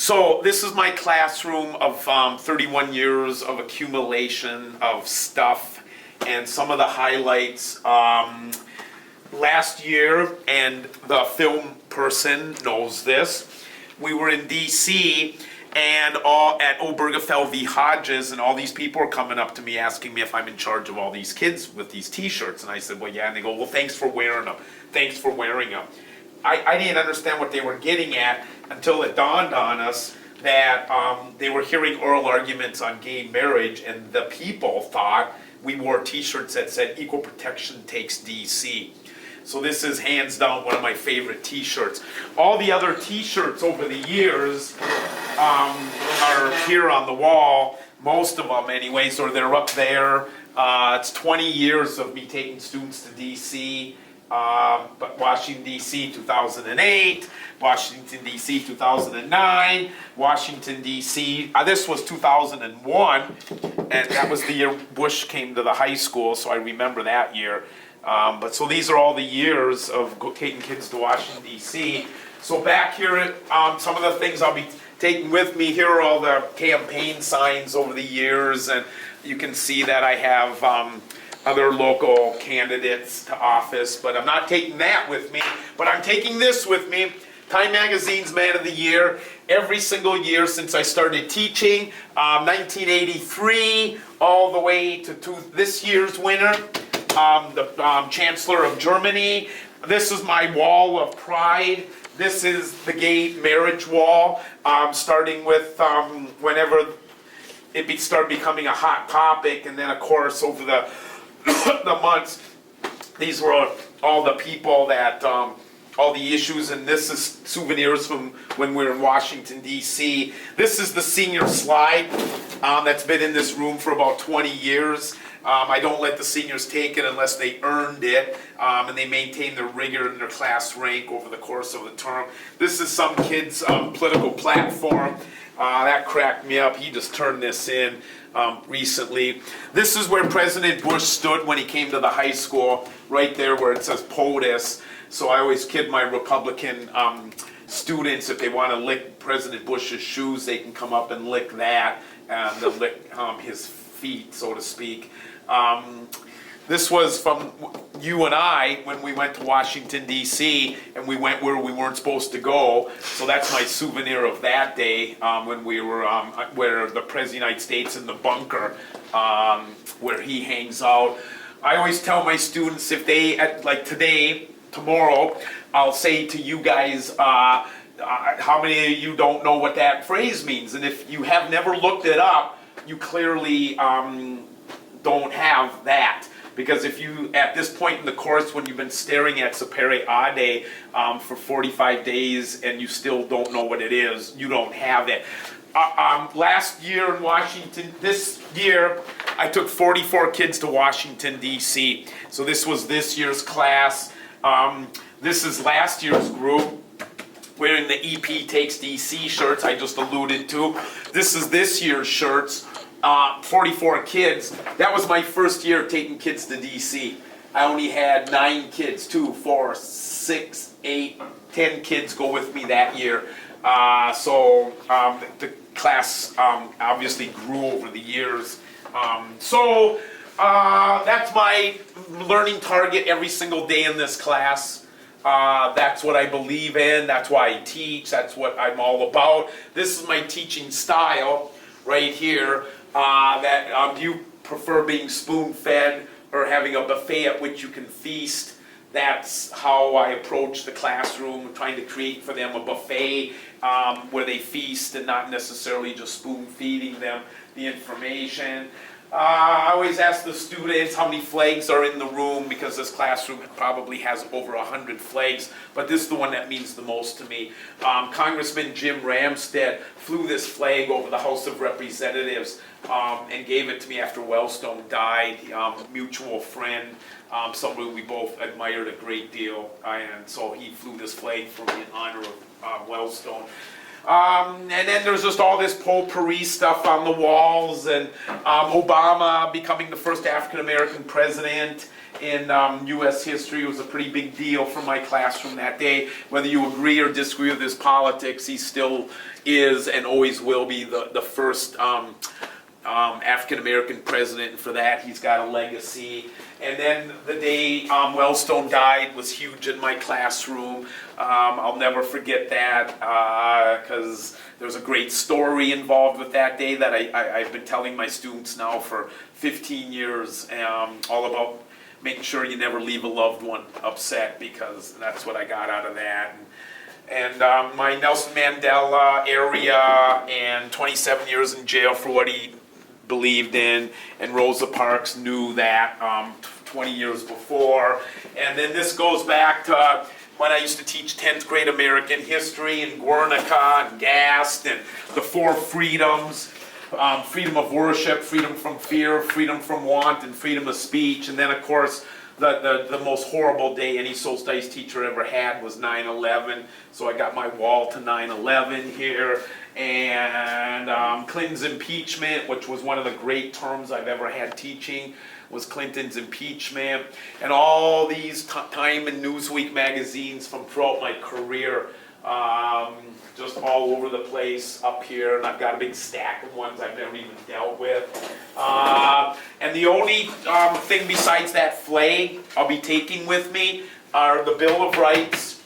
So this is my classroom of 31 years of accumulation of stuff, and some of the highlights. Last year, and the film person knows this, we were in DC and all at Obergefell v. Hodges, and all these people are coming up to me asking me if I'm in charge of all these kids with these t-shirts. And I said, well, yeah. And they go, well, thanks for wearing them. Thanks for wearing them. I didn't understand what they were getting at until it dawned on us that they were hearing oral arguments on gay marriage, and the people thought we wore t-shirts that said equal protection takes DC. So this is hands down one of my favorite t-shirts. All the other t-shirts over the years are here on the wall, most of them anyways, or they're up there. It's 20 years of me taking students to DC. But Washington, D.C. 2008, Washington, D.C. 2009, Washington, D.C. This was 2001, and that was the year Bush came to the high school, so I remember that year. But so these are all the years of taking kids to Washington, D.C. So back here, some of the things I'll be taking with me, here are all the campaign signs over the years, and you can see that I have other local candidates to office, but I'm not taking that with me, but I'm taking this with me. Time Magazine's Man of the Year, every single year since I started teaching, 1983, all the way to this year's winner, the Chancellor of Germany. This is my wall of pride. This is the gay marriage wall, starting with whenever it started becoming a hot topic, and then of course over the months, these were all the people that, all the issues, and this is souvenirs from when we were in Washington, D.C. This is the senior slide that's been in this room for about 20 years. I don't let the seniors take it unless they earned it, and they maintain their rigor and their class rank over the course of the term. This is some kid's political platform. That cracked me up. He just turned this in recently. This is where President Bush stood when he came to the high school, right there where it says POTUS. So I always kid my Republican students, if they want to lick President Bush's shoes, they can come up and lick that, and they'll lick his feet, so to speak. This was from you and I when we went to Washington, D.C., and we went where we weren't supposed to go. So that's my souvenir of that day, when we were, where the President of the United States in the bunker, where he hangs out. I always tell my students, if they, like today, tomorrow, I'll say to you guys, how many of you don't know what that phrase means? And if you have never looked it up, you clearly don't have that. Because if you, at this point in the course, when you've been staring at Sapere Aude for 45 days and you still don't know what it is, you don't have it. Last year in Washington, this year, I took 44 kids to Washington, D.C. So this was this year's class. This is last year's group, wearing the EP Takes DC shirts I just alluded to. This is this year's shirts. 44 kids. That was my first year taking kids to DC. I only had 9 kids, 2, 4, 6, 8, 10 kids go with me that year. So the class obviously grew over the years. So that's my learning target every single day in this class. That's what I believe in. That's why I teach. That's what I'm all about. This is my teaching style right here. Do you prefer being spoon-fed or having a buffet at which you can feast? That's how I approach the classroom, trying to create for them a buffet where they feast and not necessarily just spoon-feeding them the information. I always ask the students how many flags are in the room, because this classroom probably has over 100 flags, but this is the one that means the most to me. Congressman Jim Ramstad flew this flag over the House of Representatives and gave it to me after Wellstone died, mutual friend, somebody we both admired a great deal, and so he flew this flag for me in honor of Wellstone. And then there's just all this potpourri stuff on the walls, and Obama becoming the first African-American president, in U.S. history. It was a pretty big deal for my classroom that day. Whether you agree or disagree with his politics, he still is and always will be the first African-American president, and for that he's got a legacy. And then the day Wellstone died was huge in my classroom. I'll never forget that because there's a great story involved with that day that I've been telling my students now for 15 years, all about making sure you never leave a loved one upset, because that's what I got out of that. And my Nelson Mandela area and 27 years in jail for what he believed in, and Rosa Parks knew that 20 years before. And then this goes back to when I used to teach 10th grade American history in Guernica and Gast, and the four freedoms. Freedom of worship, freedom from fear, freedom from want, and freedom of speech. And then of course the most horrible day any social studies teacher ever had was 9/11. So I got my wall to 9/11 here. And Clinton's impeachment, which was one of the great terms I've ever had teaching, was Clinton's impeachment. And all these Time and Newsweek magazines from throughout my career, just all over the place up here, and I've got a big stack of ones I've never even dealt with. And the only thing besides that flag I'll be taking with me are the Bill of Rights,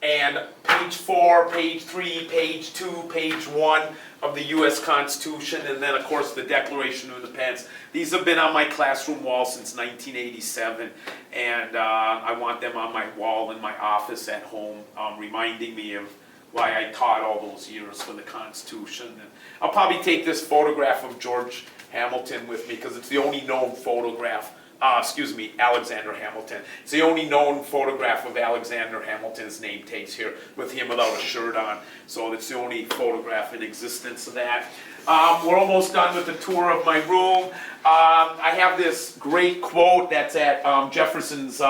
and page 4, page 3, page 2, page 1 of the U.S. Constitution, and then of course the Declaration of Independence. These have been on my classroom wall since 1987, and I want them on my wall in my office at home, reminding me of why I taught all those years for the Constitution. And I'll probably take this photograph of George Hamilton with me because it's the only known photograph, Alexander Hamilton. It's the only known photograph of Alexander Hamilton's name tags here with him without a shirt on. So it's the only photograph in existence of that. We're almost done with the tour of my room. I have this great quote that's at Jefferson's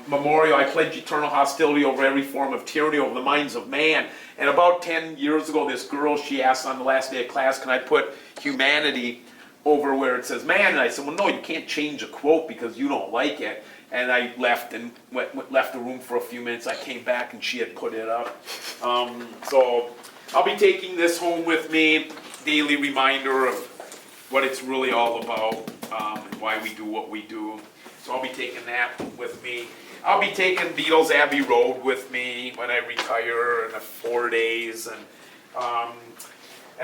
memorial. I pledge eternal hostility over every form of tyranny over the minds of man. And about 10 years ago, this girl, she asked on the last day of class, can I put humanity over where it says man? And I said, well, no, you can't change a quote because you don't like it. And I left and left the room for a few minutes. I came back and she had put it up. So I'll be taking this home with me, daily reminder of what it's really all about, and why we do what we do. So I'll be taking that with me. I'll be taking Beatles Abbey Road with me when I retire in 4 days, and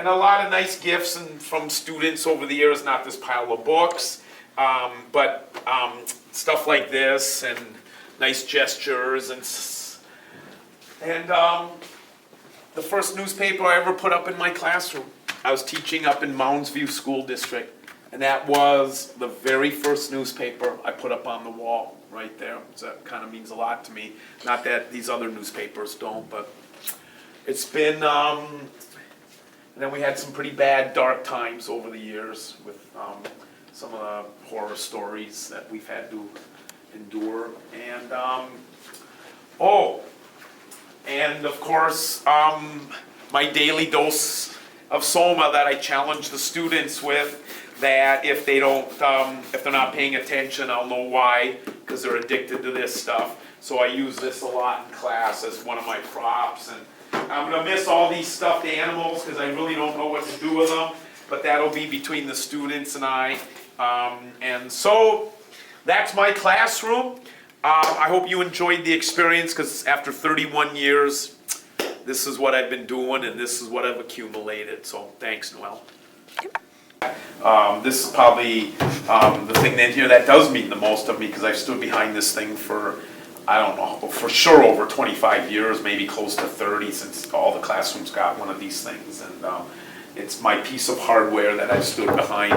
a lot of nice gifts from students over the years. Not this pile of books, but stuff like this and nice gestures and the first newspaper I ever put up in my classroom. I was teaching up in Mounds View School District. And that was the very first newspaper I put up on the wall right there. So that kind of means a lot to me. Not that these other newspapers don't, but it's been, and then we had some pretty bad, dark times over the years with some of the horror stories that we've had to endure. And, and of course, my daily dose of Soma that I challenge the students with, that if they don't, if they're not paying attention, I'll know why, because they're addicted to this stuff. So I use this a lot in class as one of my props, and I'm gonna miss all these stuffed animals because I really don't know what to do with them, but that'll be between the students and I. And so that's my classroom. I hope you enjoyed the experience, because after 31 years, this is what I've been doing and this is what I've accumulated. So thanks, Noelle. This is probably the thing in here that does mean the most of me, because I've stood behind this thing for, I don't know, for sure over 25 years, maybe close to 30, since all the classrooms got one of these things. And it's my piece of hardware that I've stood behind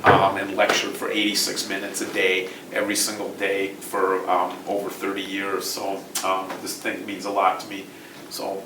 and lectured for 86 minutes a day, every single day for over 30 years. So this thing means a lot to me. So